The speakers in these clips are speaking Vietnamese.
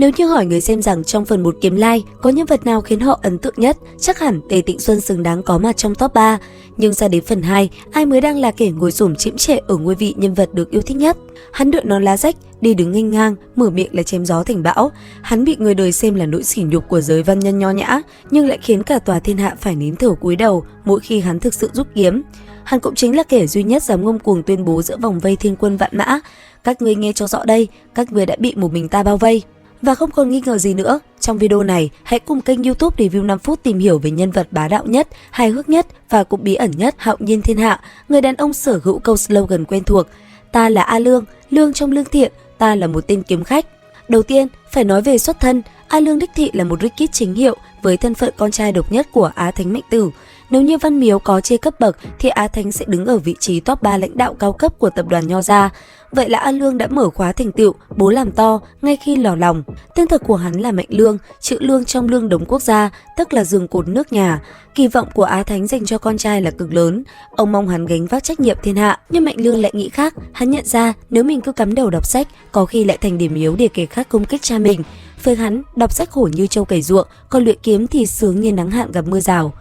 Nếu như hỏi người xem rằng trong phần 1 Kiếm Lai có nhân vật nào khiến họ ấn tượng nhất, chắc hẳn Tề Tịnh Xuân xứng đáng có mặt trong top 3. Nhưng ra đến phần 2, ai mới đang là kẻ ngồi xổm chễm chệ ở ngôi vị nhân vật được yêu thích nhất? Hắn đội nón lá rách, đi đứng nghênh ngang, mở miệng là chém gió thành bão. Hắn bị người đời xem là nỗi sỉ nhục của giới văn nhân nho nhã, nhưng lại khiến cả tòa thiên hạ phải nín thở cúi đầu mỗi khi hắn thực sự rút kiếm. Hắn cũng chính là kẻ duy nhất dám ngông cuồng tuyên bố giữa vòng vây thiên quân vạn mã: các ngươi nghe cho rõ đây, các ngươi đã bị một mình ta bao vây. Và không còn nghi ngờ gì nữa, trong video này hãy cùng kênh YouTube Review 5 phút tìm hiểu về nhân vật bá đạo nhất, hài hước nhất và cũng bí ẩn nhất Hạo Nhiên thiên hạ, người đàn ông sở hữu câu slogan quen thuộc: ta là A Lương, lương trong lương thiện, ta là một tên kiếm khách. Đầu tiên, phải nói về xuất thân, A Lương đích thị là một Rickit chính hiệu với thân phận con trai độc nhất của Á Thánh Mạnh Tử. Nếu như Văn Miếu có chia cấp bậc thì Á Thánh sẽ đứng ở vị trí top 3 lãnh đạo cao cấp của tập đoàn Nho Gia. Vậy là A Lương đã mở khóa thành tựu bố làm to ngay khi lò lòng. Tên thật của hắn là Mạnh Lương, chữ lương trong lương đống quốc gia, tức là giường cột nước nhà. Kỳ vọng của Á Thánh dành cho con trai là cực lớn, ông mong hắn gánh vác trách nhiệm thiên hạ. Nhưng Mạnh Lương lại nghĩ khác, hắn nhận ra nếu mình cứ cắm đầu đọc sách, có khi lại thành điểm yếu để kẻ khác công kích cha mình. Với hắn, đọc sách khổ như trâu cày ruộng, còn luyện kiếm thì sướng như nắng hạn gặp mưa rào.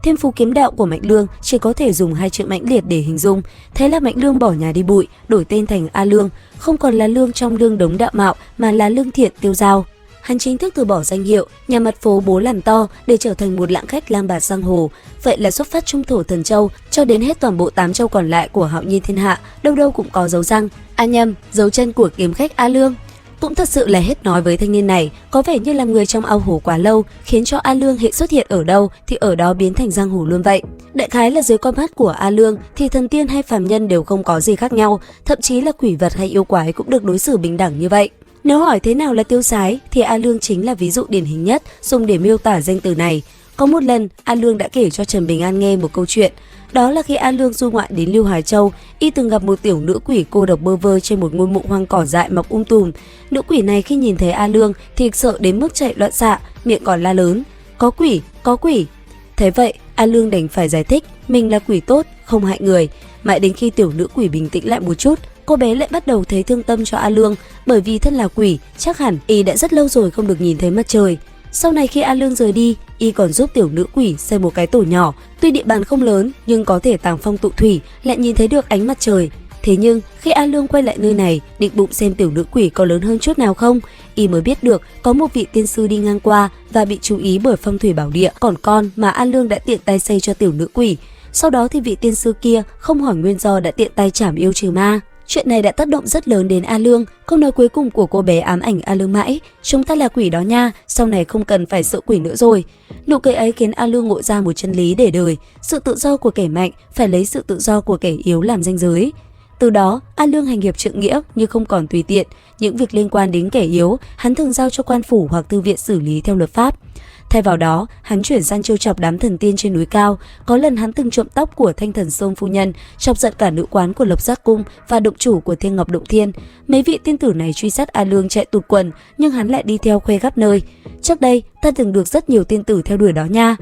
Thiên phú kiếm đạo của Mạnh Lương chỉ có thể dùng 2 chữ mãnh liệt để hình dung. Thế là Mạnh Lương bỏ nhà đi bụi, đổi tên thành A Lương, không còn là lương trong lương đống đạo mạo mà là lương thiện tiêu dao. Hắn chính thức từ bỏ danh hiệu nhà mặt phố bố làm to để trở thành một lạng khách lang bạt giang hồ. Vậy là xuất phát trung thổ Thần Châu cho đến hết toàn bộ 8 châu còn lại của Hạo Nhiên thiên hạ, đâu đâu cũng có dấu răng, dấu chân của kiếm khách A Lương. Cũng thật sự là hết nói với thanh niên này, có vẻ như làm người trong ao hồ quá lâu, khiến cho A Lương hệ xuất hiện ở đâu thì ở đó biến thành giang hồ luôn vậy. Đại khái là dưới con mắt của A Lương thì thần tiên hay phàm nhân đều không có gì khác nhau, thậm chí là quỷ vật hay yêu quái cũng được đối xử bình đẳng như vậy. Nếu hỏi thế nào là tiêu sái thì A Lương chính là ví dụ điển hình nhất dùng để miêu tả danh từ này. Có một lần, A Lương đã kể cho Trần Bình An nghe một câu chuyện. Đó là khi A Lương du ngoại đến Lưu Hải Châu, y từng gặp một tiểu nữ quỷ cô độc bơ vơ trên một ngôi mộ hoang cỏ dại mọc tùm. Nữ quỷ này khi nhìn thấy A Lương thì sợ đến mức chạy loạn xạ, miệng còn la lớn: có quỷ, có quỷ. Thế vậy, A Lương đành phải giải thích mình là quỷ tốt, không hại người. Mãi đến khi tiểu nữ quỷ bình tĩnh lại một chút, cô bé lại bắt đầu thấy thương tâm cho A Lương, bởi vì thân là quỷ, chắc hẳn y đã rất lâu rồi không được nhìn thấy mặt trời. Sau này khi A Lương rời đi, y còn giúp tiểu nữ quỷ xây một cái tổ nhỏ, tuy địa bàn không lớn nhưng có thể tàng phong tụ thủy, lại nhìn thấy được ánh mặt trời. Thế nhưng khi A Lương quay lại nơi này, định bụng xem tiểu nữ quỷ có lớn hơn chút nào không, y mới biết được có một vị tiên sư đi ngang qua và bị chú ý bởi phong thủy bảo địa còn con mà A Lương đã tiện tay xây cho tiểu nữ quỷ. Sau đó thì vị tiên sư kia không hỏi nguyên do đã tiện tay trảm yêu trừ ma. Chuyện này đã tác động rất lớn đến A Lương. Câu nói cuối cùng của cô bé ám ảnh A Lương mãi: chúng ta là quỷ đó nha, sau này không cần phải sợ quỷ nữa rồi. Nụ cười ấy khiến A Lương ngộ ra một chân lý để đời: sự tự do của kẻ mạnh phải lấy sự tự do của kẻ yếu làm ranh giới. Từ đó, A Lương hành hiệp trượng nghĩa nhưng không còn tùy tiện. Những việc liên quan đến kẻ yếu, hắn thường giao cho quan phủ hoặc thư viện xử lý theo luật pháp. Thay vào đó, hắn chuyển sang trêu chọc đám thần tiên trên núi cao. Có lần hắn từng trộm tóc của Thanh Thần Sơn phu nhân, chọc giận cả nữ quán của Lộc Giác Cung và động chủ của Thiên Ngọc Động Thiên. Mấy vị tiên tử này truy sát A Lương chạy tụt quần, nhưng hắn lại đi theo khoe khắp nơi: trước đây ta từng được rất nhiều tiên tử theo đuổi đó nha.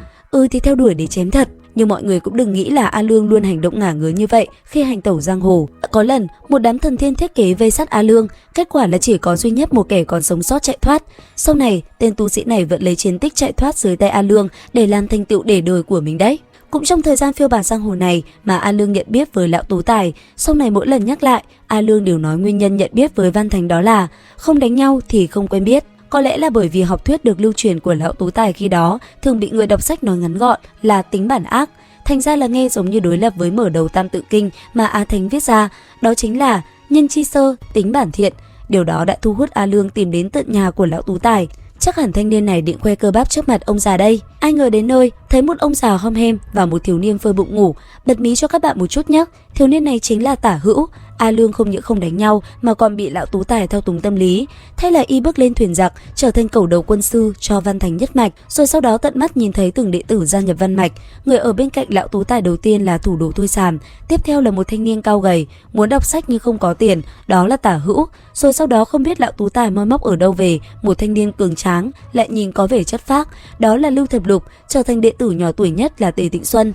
Thì theo đuổi để chém thật. Nhưng mọi người cũng đừng nghĩ là A Lương luôn hành động ngả ngứa như vậy khi hành tẩu giang hồ. Có lần, một đám thần tiên thiết kế vây sát A Lương, kết quả là chỉ có duy nhất một kẻ còn sống sót chạy thoát. Sau này, tên tu sĩ này vẫn lấy chiến tích chạy thoát dưới tay A Lương để làm thành tựu để đời của mình đấy. Cũng trong thời gian phiêu bạt giang hồ này mà A Lương nhận biết với lão Tú Tài. Sau này mỗi lần nhắc lại, A Lương đều nói nguyên nhân nhận biết với Văn Thành đó là không đánh nhau thì không quen biết. Có lẽ là bởi vì học thuyết được lưu truyền của lão Tú Tài khi đó thường bị người đọc sách nói ngắn gọn là tính bản ác, thành ra là nghe giống như đối lập với mở đầu Tam Tự Kinh mà Á Thánh viết ra, đó chính là nhân chi sơ, tính bản thiện. Điều đó đã thu hút A Lương tìm đến tận nhà của lão Tú Tài. Chắc hẳn thanh niên này định khoe cơ bắp trước mặt ông già đây. Ai ngờ đến nơi, thấy một ông già hom hem và một thiếu niên phơi bụng ngủ. Bật mí cho các bạn một chút nhé, thiếu niên này chính là Tả Hữu. A Lương không những không đánh nhau mà còn bị lão Tú Tài thao túng tâm lý. Thế là y bước lên thuyền giặc, trở thành cẩu đầu quân sư cho Văn Thành nhất mạch, rồi sau đó tận mắt nhìn thấy từng đệ tử gia nhập Văn mạch. Người ở bên cạnh lão Tú Tài đầu tiên là thủ đồ Thôi Sàm, tiếp theo là một thanh niên cao gầy, muốn đọc sách nhưng không có tiền, đó là Tả Hữu. Rồi sau đó không biết lão Tú Tài moi móc ở đâu về một thanh niên cường tráng, lại nhìn có vẻ chất phác, đó là Lưu Thập Lục, trở thành đệ tử nhỏ tuổi nhất là Tề Tịnh Xuân.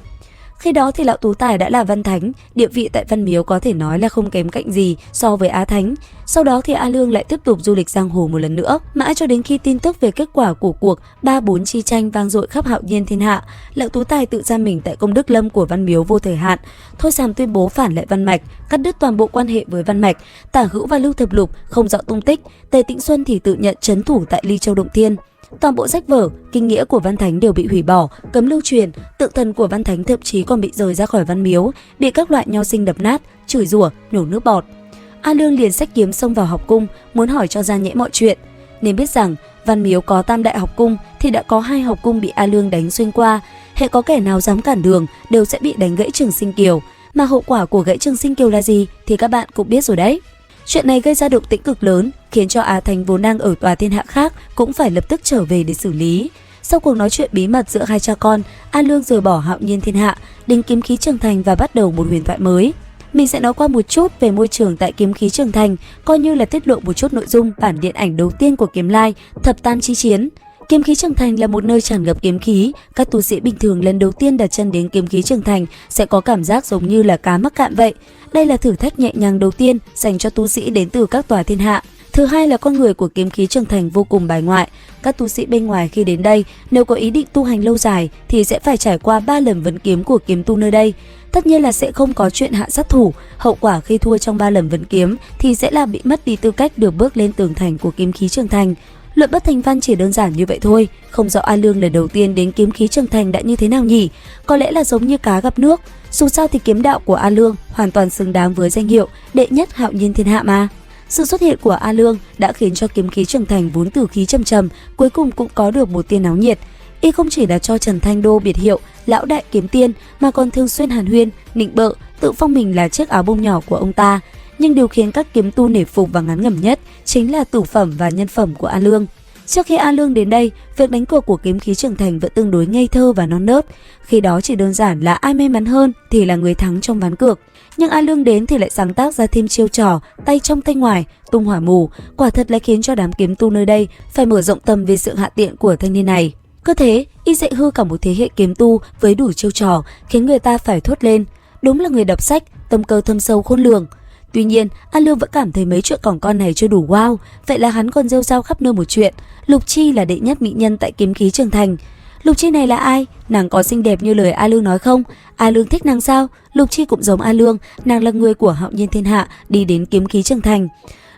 Khi đó thì lão Tú Tài đã là văn thánh, địa vị tại Văn Miếu có thể nói là không kém cạnh gì so với Á Thánh. Sau đó thì A Lương lại tiếp tục du lịch giang hồ một lần nữa, mãi cho đến khi tin tức về kết quả của cuộc 3-4 chi tranh vang dội khắp hạo nhiên thiên hạ, lão Tú Tài tự giam mình tại Công Đức Lâm của Văn Miếu vô thời hạn, thôi sàm tuyên bố phản lại Văn Mạch, cắt đứt toàn bộ quan hệ với Văn Mạch. Tả Hữu và Lưu Thập Lục không rõ tung tích, Tề Tĩnh Xuân thì tự nhận trấn thủ tại Ly Châu Động Thiên. Toàn bộ sách vở, kinh nghĩa của Văn Thánh đều bị hủy bỏ, cấm lưu truyền, tượng thần của Văn Thánh thậm chí còn bị rời ra khỏi Văn Miếu, bị các loại nho sinh đập nát, chửi rủa, nhổ nước bọt. A Lương liền xách kiếm xông vào học cung, muốn hỏi cho ra nhẽ mọi chuyện. Nên biết rằng Văn Miếu có tam đại học cung thì đã có 2 học cung bị A Lương đánh xuyên qua, hễ có kẻ nào dám cản đường đều sẽ bị đánh gãy trường sinh kiều, mà hậu quả của gãy trường sinh kiều là gì thì các bạn cũng biết rồi đấy. Chuyện này gây ra động tĩnh cực lớn, khiến cho Á Thánh vốn đang ở tòa thiên hạ khác cũng phải lập tức trở về để xử lý. Sau cuộc nói chuyện bí mật giữa hai cha con, A Lương rời bỏ hạo nhiên thiên hạ, đến kiếm khí Trường Thành và bắt đầu một huyền thoại mới. Mình sẽ nói qua một chút về môi trường tại kiếm khí Trường Thành, coi như là tiết lộ một chút nội dung bản điện ảnh đầu tiên của Kiếm Lai, Thập Tam Chi Chiến. Kiếm khí Trường Thành là một nơi tràn ngập kiếm khí, các tu sĩ bình thường lần đầu tiên đặt chân đến kiếm khí Trường Thành sẽ có cảm giác giống như là cá mắc cạn vậy. Đây là thử thách nhẹ nhàng đầu tiên dành cho tu sĩ đến từ các tòa thiên hạ. Thứ hai là con người của kiếm khí Trường Thành vô cùng bài ngoại. Các tu sĩ bên ngoài khi đến đây, nếu có ý định tu hành lâu dài thì sẽ phải trải qua 3 lần vấn kiếm của kiếm tu nơi đây. Tất nhiên là sẽ không có chuyện hạ sát thủ, hậu quả khi thua trong 3 lần vấn kiếm thì sẽ là bị mất đi tư cách được bước lên tường thành của kiếm khí Trường Thành. Luận bất thành văn chỉ đơn giản như vậy thôi, không rõ A Lương lần đầu tiên đến kiếm khí Trường Thành đã như thế nào nhỉ? Có lẽ là giống như cá gặp nước. Dù sao thì kiếm đạo của A Lương hoàn toàn xứng đáng với danh hiệu đệ nhất hạo nhiên thiên hạ mà. Sự xuất hiện của A Lương đã khiến cho kiếm khí Trường Thành vốn tử khí trầm trầm cuối cùng cũng có được một tia náo nhiệt. Y không chỉ là cho Trần Thanh Đô biệt hiệu lão đại kiếm tiên mà còn thường xuyên hàn huyên, nịnh bợ, tự phong mình là chiếc áo bông nhỏ của ông ta. Nhưng điều khiến các kiếm tu nể phục và ngán ngẩm nhất chính là tử phẩm và nhân phẩm của A Lương. Trước khi A Lương đến đây, việc đánh cược của kiếm khí Trường Thành vẫn tương đối ngây thơ và non nớt. Khi đó chỉ đơn giản là ai may mắn hơn thì là người thắng trong ván cược. Nhưng A Lương đến thì lại sáng tác ra thêm chiêu trò tay trong tay ngoài, tung hỏa mù, quả thật lại khiến cho đám kiếm tu nơi đây phải mở rộng tầm về sự hạ tiện của thanh niên này. Cứ thế, y dạy hư cả một thế hệ kiếm tu với đủ chiêu trò, khiến người ta phải thốt lên, đúng là người đọc sách, tâm cơ thâm sâu khôn lường. Tuy nhiên, A Lương vẫn cảm thấy mấy chuyện cỏng con này chưa đủ wow, vậy là hắn còn rêu rao khắp nơi một chuyện. Lục Chi là đệ nhất mỹ nhân tại kiếm khí Trường Thành. Lục Chi này là ai? Nàng có xinh đẹp như lời A Lương nói không? A Lương thích nàng sao? Lục Chi cũng giống A Lương, nàng là người của hạo nhiên thiên hạ đi đến kiếm khí Trường Thành.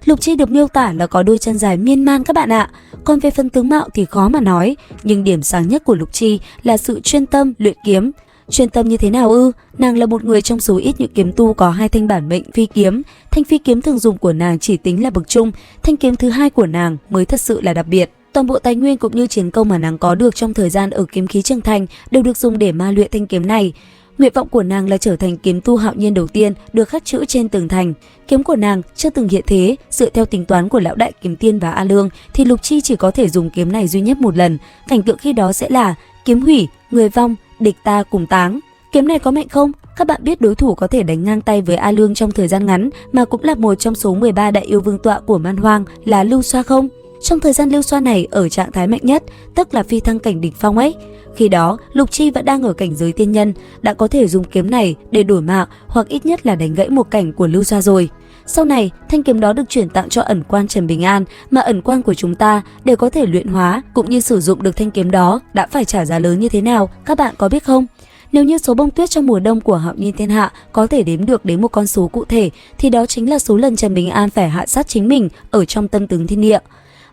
Lục Chi được miêu tả là có đôi chân dài miên man các bạn ạ. Còn về phần tướng mạo thì khó mà nói, nhưng điểm sáng nhất của Lục Chi là sự chuyên tâm luyện kiếm. Chuyên tâm như thế nào ư? Nàng là một người trong số ít những kiếm tu có 2 thanh bản mệnh phi kiếm. Thanh phi kiếm thường dùng của nàng chỉ tính là bậc trung, thanh kiếm thứ 2 của nàng mới thật sự là đặc biệt. Toàn bộ tài nguyên cũng như chiến công mà nàng có được trong thời gian ở kiếm khí Trường Thành đều được dùng để ma luyện thanh kiếm này. Nguyện vọng của nàng là trở thành kiếm tu hạo nhiên đầu tiên được khắc chữ trên tường thành. Kiếm của nàng chưa từng hiện thế, dựa theo tính toán của lão đại kiếm tiên và A Lương thì Lục Chi chỉ có thể dùng kiếm này duy nhất một lần. Cảnh tượng khi đó sẽ là kiếm hủy, người vong, địch ta cùng táng. Kiếm này có mạnh không? Các bạn biết đối thủ có thể đánh ngang tay với A Lương trong thời gian ngắn mà cũng là một trong số 13 đại yêu vương tọa của Man Hoang là Lưu Xoa không? Trong thời gian Lưu Xoa này ở trạng thái mạnh nhất, tức là phi thăng cảnh đỉnh phong ấy. Khi đó, Lục Chi vẫn đang ở cảnh giới tiên nhân, đã có thể dùng kiếm này để đổi mạng hoặc ít nhất là đánh gãy một cảnh của Lưu Xoa rồi. Sau này, thanh kiếm đó được chuyển tặng cho ẩn quan Trần Bình An, mà ẩn quan của chúng ta để có thể luyện hóa cũng như sử dụng được thanh kiếm đó đã phải trả giá lớn như thế nào, các bạn có biết không? Nếu như số bông tuyết trong mùa đông của hạo nhiên thiên hạ có thể đếm được đến một con số cụ thể thì đó chính là số lần Trần Bình An phải hạ sát chính mình ở trong tâm tướng thiên địa.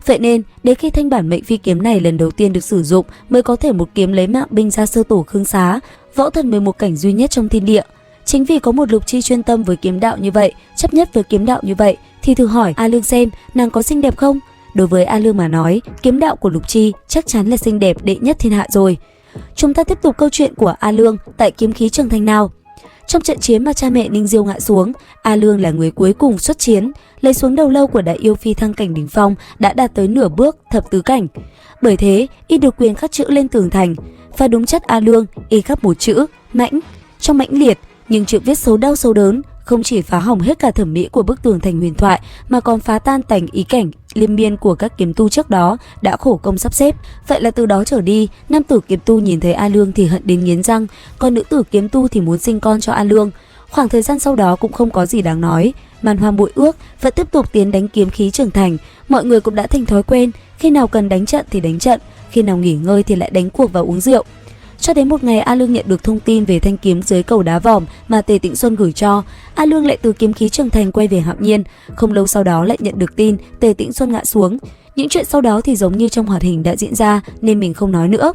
Vậy nên, đến khi thanh bản mệnh phi kiếm này lần đầu tiên được sử dụng mới có thể một kiếm lấy mạng binh ra Sơ Tổ Khương Xá, võ thần 11 cảnh duy nhất trong thiên địa. Chính vì có một Lục Chi chuyên tâm với kiếm đạo như vậy, chấp nhất với kiếm đạo như vậy, thì thử hỏi A Lương xem nàng có xinh đẹp không? Đối với A Lương mà nói, kiếm đạo của Lục Chi chắc chắn là xinh đẹp đệ nhất thiên hạ rồi. Chúng ta tiếp tục câu chuyện của A Lương tại kiếm khí Trường Thành nào. Trong trận chiến mà cha mẹ Ninh Diêu ngã xuống, A Lương là người cuối cùng xuất chiến, lấy xuống đầu lâu của đại yêu phi thăng cảnh đỉnh phong đã đạt tới nửa bước thập tứ cảnh. Bởi thế, y được quyền khắc chữ lên tường thành, và đúng chất A Lương, y khắc một chữ mãnh. Trong mãnh liệt, nhưng chữ viết xấu đau xấu đớn, không chỉ phá hỏng hết cả thẩm mỹ của bức tường thành huyền thoại mà còn phá tan tành ý cảnh liên miên của các kiếm tu trước đó đã khổ công sắp xếp. Vậy là từ đó trở đi, nam tử kiếm tu nhìn thấy A Lương thì hận đến nghiến răng, còn nữ tử kiếm tu thì muốn sinh con cho A Lương. Khoảng thời gian sau đó cũng không có gì đáng nói, Man Hoang bội ước vẫn tiếp tục tiến đánh kiếm khí trưởng thành. Mọi người cũng đã thành thói quen, khi nào cần đánh trận thì đánh trận, khi nào nghỉ ngơi thì lại đánh cuộc và uống rượu. Cho đến một ngày A Lương nhận được thông tin về thanh kiếm dưới cầu đá vòm mà Tề Tịnh Xuân gửi cho. A Lương lại từ kiếm khí trưởng thành quay về Hạo Nhiên. Không lâu sau đó lại nhận được tin Tề Tịnh Xuân ngã xuống. Những chuyện sau đó thì giống như trong hoạt hình đã diễn ra nên mình không nói nữa.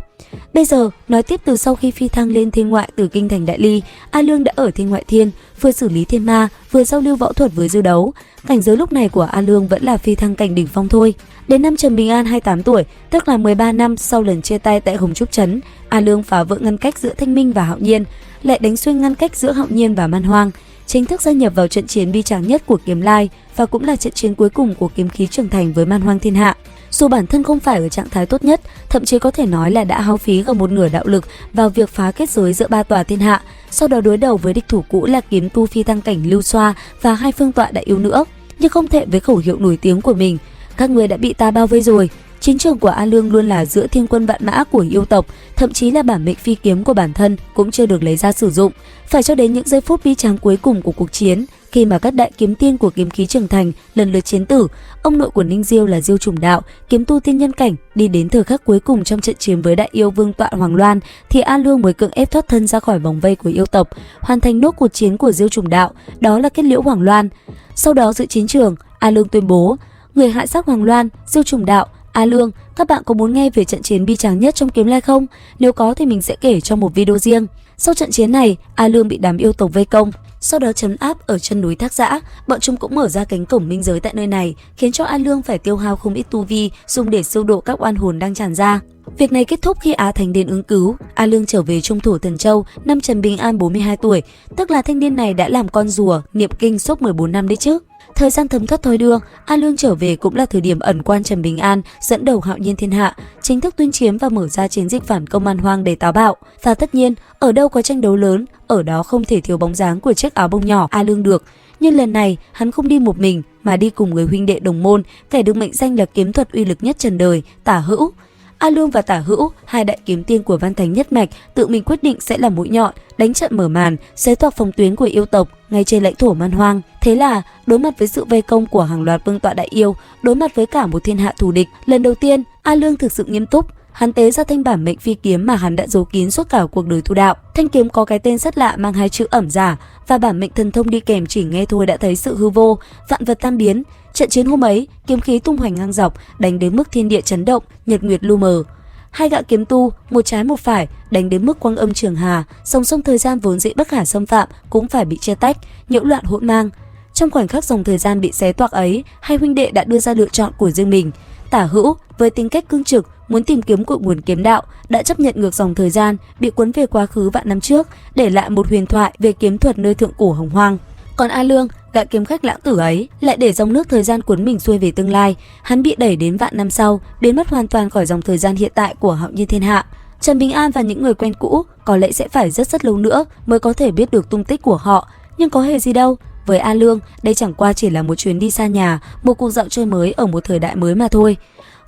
Bây giờ nói tiếp từ sau khi phi thăng lên thiên ngoại từ kinh thành Đại Ly, A Lương đã ở thiên ngoại thiên, vừa xử lý thiên ma, vừa giao lưu võ thuật với Dư Đấu. Cảnh giới lúc này của A Lương vẫn là phi thăng cảnh đỉnh phong thôi. Đến năm Trần Bình An 28 tuổi, tức là 13 năm sau lần chia tay tại Hồng Trúc Trấn, A Lương phá vỡ ngăn cách giữa Thanh Minh và Hạo Nhiên, lại đánh xuyên ngăn cách giữa Hạo Nhiên và Man Hoang, chính thức gia nhập vào trận chiến bi tráng nhất của Kiếm Lai và cũng là trận chiến cuối cùng của kiếm khí trưởng thành với Man Hoang thiên hạ. Dù bản thân không phải ở trạng thái tốt nhất, thậm chí có thể nói là đã hao phí gần một nửa đạo lực vào việc phá kết giới giữa ba tòa thiên hạ, sau đó đối đầu với địch thủ cũ là kiếm tu phi thăng cảnh Lưu Xoa và hai phương tọa đại yêu nữa, nhưng không thể với khẩu hiệu nổi tiếng của mình: các người đã bị ta bao vây rồi. Chiến trường của A Lương luôn là giữa thiên quân vạn mã của yêu tộc, thậm chí là bản mệnh phi kiếm của bản thân cũng chưa được lấy ra sử dụng. Phải cho đến những giây phút bi tráng cuối cùng của cuộc chiến, khi mà các đại kiếm tiên của kiếm khí trưởng thành lần lượt chiến tử, ông nội của Ninh Diêu là Diêu Trùng Đạo, kiếm tu tiên nhân cảnh, đi đến thời khắc cuối cùng trong trận chiến với đại yêu vương tọa Hoàng Loan, thì A Lương mới cưỡng ép thoát thân ra khỏi vòng vây của yêu tộc, hoàn thành nốt cuộc chiến của Diêu Trùng Đạo, đó là kết liễu Hoàng Loan. Sau đó giữa chiến trường, A Lương tuyên bố: người hại sát Hoàng Loan, Diêu Trùng Đạo, A Lương, các bạn có muốn nghe về trận chiến bi tráng nhất trong Kiếm Lai không? Nếu có thì mình sẽ kể trong một video riêng. Sau trận chiến này, A Lương bị đám yêu tộc vây công, sau đó trấn áp ở chân núi Thác Dã. Bọn chúng cũng mở ra cánh cổng minh giới tại nơi này, khiến cho A Lương phải tiêu hao không ít tu vi dùng để siêu độ các oan hồn đang tràn ra. Việc này kết thúc khi Á Thánh đến ứng cứu. A Lương trở về Trung Thổ Thần Châu năm Trần Bình An 42 tuổi, tức là thanh niên này đã làm con rùa niệm kinh suốt 14 năm đấy chứ. Thời gian thấm thoát thoi đưa, A Lương trở về cũng là thời điểm ẩn quan Trần Bình An dẫn đầu Hạo Nhiên thiên hạ, chính thức tuyên chiến và mở ra chiến dịch phản công Man Hoang đầy táo bạo. Và tất nhiên, ở đâu có tranh đấu lớn, ở đó không thể thiếu bóng dáng của chiếc áo bông nhỏ A Lương được. Nhưng lần này, hắn không đi một mình mà đi cùng người huynh đệ đồng môn, kẻ được mệnh danh là kiếm thuật uy lực nhất trần đời, Tả Hữu. A Lương và Tả Hữu, hai đại kiếm tiên của Văn Thánh nhất mạch, tự mình quyết định sẽ là mũi nhọn, đánh trận mở màn, xé toạc phòng tuyến của yêu tộc ngay trên lãnh thổ Man Hoang. Thế là đối mặt với sự vây công của hàng loạt vương tọa đại yêu, đối mặt với cả một thiên hạ thù địch, lần đầu tiên A Lương thực sự nghiêm túc. Hắn tế ra thanh bản mệnh phi kiếm mà hắn đã giấu kín suốt cả cuộc đời tu đạo. Thanh kiếm có cái tên rất lạ mang hai chữ ẩm giả, và bản mệnh thần thông đi kèm chỉ nghe thôi đã thấy sự hư vô, vạn vật tan biến. Trận chiến hôm ấy, kiếm khí tung hoành ngang dọc, đánh đến mức thiên địa chấn động, nhật nguyệt lu mờ. Hai gã kiếm tu, một trái một phải, đánh đến mức quang âm trường hà, dòng sông thời gian vốn dĩ bất khả xâm phạm cũng phải bị chia tách, nhiễu loạn hỗn mang. Trong khoảnh khắc dòng thời gian bị xé toạc ấy, hai huynh đệ đã đưa ra lựa chọn của riêng mình. Tả Hữu với tính cách cương trực, muốn tìm kiếm cội nguồn kiếm đạo, đã chấp nhận ngược dòng thời gian, bị cuốn về quá khứ vạn năm trước, để lại một huyền thoại về kiếm thuật nơi thượng cổ Hồng Hoang. Còn A Lương, gã kiếm khách lãng tử ấy, lại để dòng nước thời gian cuốn mình xuôi về tương lai. Hắn bị đẩy đến vạn năm sau, biến mất hoàn toàn khỏi dòng thời gian hiện tại của Hạo Nhiên thiên hạ. Trần Bình An và những người quen cũ có lẽ sẽ phải rất lâu nữa mới có thể biết được tung tích của họ, nhưng có hề gì đâu. Với A Lương, đây chẳng qua chỉ là một chuyến đi xa nhà, một cuộc dạo chơi mới ở một thời đại mới mà thôi.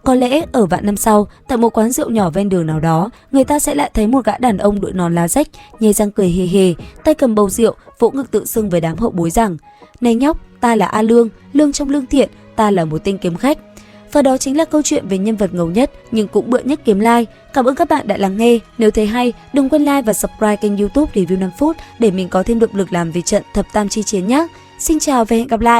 Có lẽ ở vạn năm sau, tại một quán rượu nhỏ ven đường nào đó, người ta sẽ lại thấy một gã đàn ông đội nón lá rách, nhếch răng cười hề hề, tay cầm bầu rượu, vỗ ngực tự xưng với đám hậu bối rằng: "Này nhóc, ta là A Lương, lương trong lương thiện, ta là một tên kiếm khách." Và đó chính là câu chuyện về nhân vật ngầu nhất nhưng cũng bựa nhất Kiếm Lai. Cảm ơn các bạn đã lắng nghe. Nếu thấy hay, đừng quên like và subscribe kênh YouTube Review 5 phút để mình có thêm động lực làm về trận thập tam chi chiến nhé. Xin chào và hẹn gặp lại.